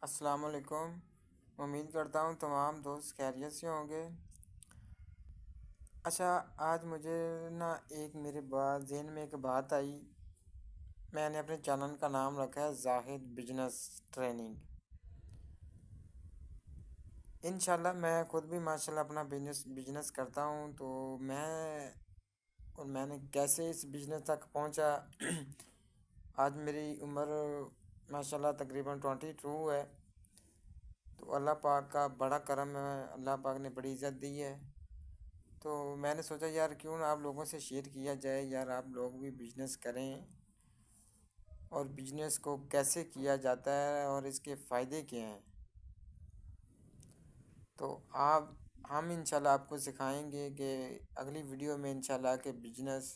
السلام علیکم۔ امید کرتا ہوں تمام دوست خیریت سے ہوں گے۔ اچھا، آج مجھے میرے ذہن میں ایک بات آئی۔ میں نے اپنے چینل کا نام رکھا ہے زاہد بزنس ٹریننگ۔ انشاءاللہ میں خود بھی ماشاءاللہ اپنا بزنس کرتا ہوں، تو میں نے کیسے اس بزنس تک پہنچا۔ آج میری عمر ماشاءاللہ تقریباً 22 ہے، تو اللہ پاک کا بڑا کرم ہے، اللہ پاک نے بڑی عزت دی ہے۔ تو میں نے سوچا یار کیوں نہ آپ لوگوں سے شیئر کیا جائے، یار آپ لوگ بھی بزنس کریں، اور بزنس کو کیسے کیا جاتا ہے اور اس کے فائدے کیا ہیں۔ تو ہم انشاءاللہ آپ کو سکھائیں گے کہ اگلی ویڈیو میں انشاءاللہ کہ بزنس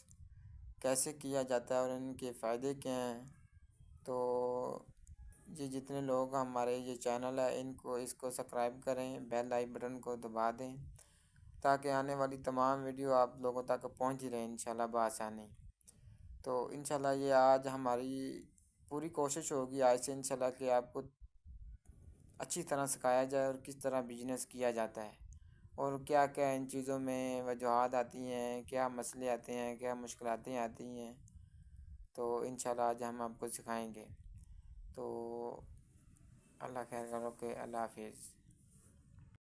کیسے کیا جاتا ہے اور ان کے فائدے کیا ہیں۔ تو یہ جتنے لوگ ہمارے یہ چینل ہے اس کو سبسکرائب کریں، بیل آئی بٹن کو دبا دیں، تاکہ آنے والی تمام ویڈیو آپ لوگوں تک پہنچ رہیں انشاءاللہ بآسانی۔ تو انشاءاللہ یہ آج ہماری پوری کوشش ہوگی آج سے انشاءاللہ کہ آپ کو اچھی طرح سکھایا جائے اور کس طرح بزنس کیا جاتا ہے، اور کیا کیا ان چیزوں میں وجوہات آتی ہیں، کیا مسئلے آتے ہیں، کیا مشکلاتیں آتی ہیں۔ تو انشاءاللہ آج ہم آپ کو سکھائیں گے۔ تو اللہ خیر کرو کہ اللہ حافظ۔